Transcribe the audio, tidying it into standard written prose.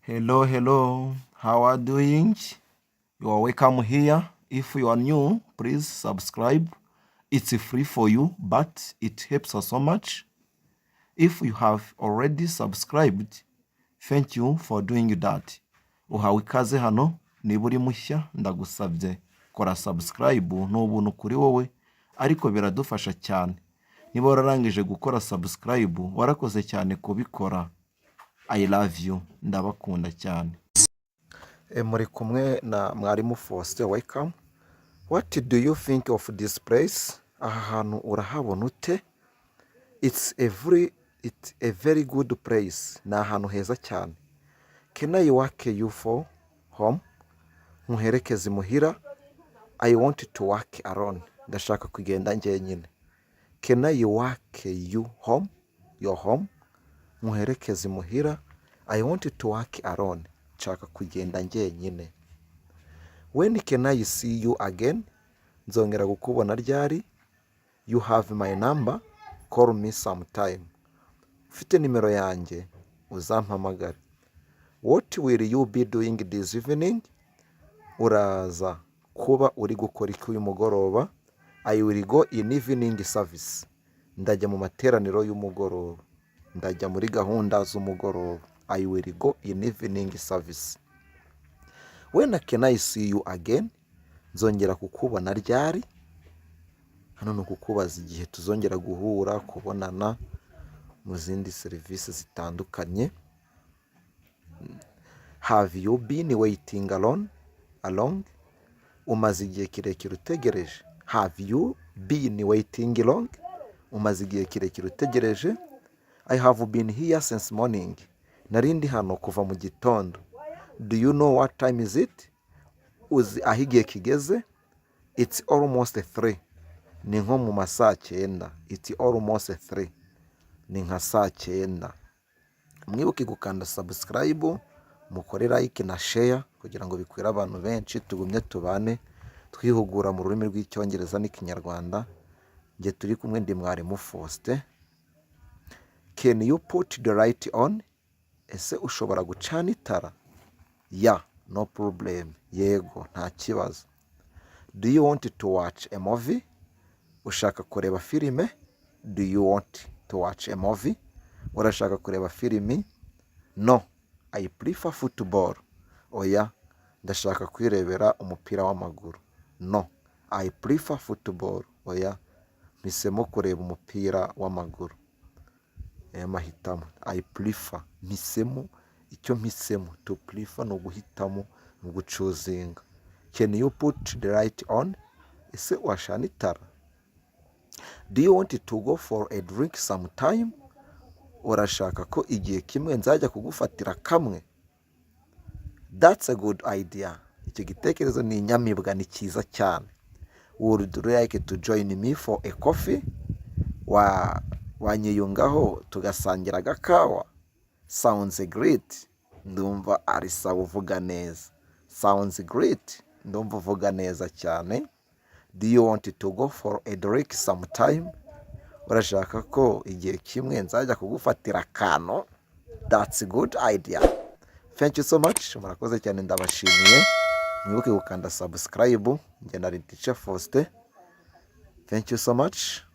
Hello, how are you doing? You are welcome here. If you are new, please subscribe. It's free for you, but it helps us so much. If you have already subscribed, thank you for doing that. Uhawe ikaze hano, niba uri mushya ndagusabye kora subscribe n'ubuntu kuri wowe, ariko biradufasha cyane. Niba wararangije gukora subscribe, warakoze cyane kubikora. I love you, ndabakunda cyane. Muri kumwe na mwarimu Faustin, welcome. What do you think of this place? Aha hantu urahabona ute? It's a very good place. Ni ahantu heza cyane. Can I walk you for home? Muherekeze muhira. I want to walk alone. Ndashaka kugenda njyenyine. Can I walk you home? Your home? Muherekeze muhira. I want to walk alone. Nshaka kugenda njyenyine. When can I see you again? Nzongera kukubona ryari? You have my number. Call me sometime. Ufite nimero yanjye, uzampamagare. What will you be doing this evening? Uraza kuba uri gukora iki uyu mugoroba? I will go in evening service. Ndajya mu materaniro y'umugoroba. Ndajya muri gahunda z'umugoroba. I will go in evening service. When can I see you again? Nzongera kukubona ryari? Hano ni ukukubaza igihe tuzongera guhura, kubonana mu zindi serivisi zitandukanye. Have you been waiting along? Umaze igihe kirekire utegereje. Have you been waiting long? Umaze igihe kirekire utegereje. I have been here since morning. Narindi hano kuva mu gitondo. Do you know what time is it? Uzi aho igihe kigeze? It's almost 3. Ni nko mu masaa 9. It's almost 3. Ni nka saa 9. Mwibuke gukanda subscribe, mukore like na share kugira ngo bikwira abantu benshi, tugumye tubane twihugura mu rurimi rw'icyongereza n'ikinyarwanda. Nge turi kumwe ndi mwarimu Faustin. Can you put the light on? Ese ushobora gucana itara? Yeah, no problem. Yego, nta kibazo. Do you want to watch a movie? Ushaka kureba filime? Do you want to watch a movie? Urashaka kureba filimi? No, I prefer football. Oya, ndashaka kwirebera umupira w'amaguru. No, I prefer football. Oya, mpisemo kureba umupira w'amaguru. Mahitamo. I prefer. Mpisemo. Icyo mpisemo. To prefer no guhitamo, no gucuzinga. Can you put the light on? Ese washana itara? Do you want to go for a drink sometime? Urashaka ko igihe kimwe nzajya kugufatira kamwe? That's a good idea. Icyo gitekerezo ni inyamibwa, ni cyiza cyane. Would you like to join me for a coffee? Wanyiyungaho tugasangira agakawa? Sounds great. Ndumva ari sawa, uvuga neza. Sounds great. Ndumva uvuga neza cyane. Do you want to go for a drink sometime? Urashaka ko igihe kimwe nzajya kugufatira kano? That's a good idea. Thank you so much. Murakoze cyane, ndabashimiye. Mwibuke gukanda subscribe. Nge nari Teacher Faustin. Thank you so much.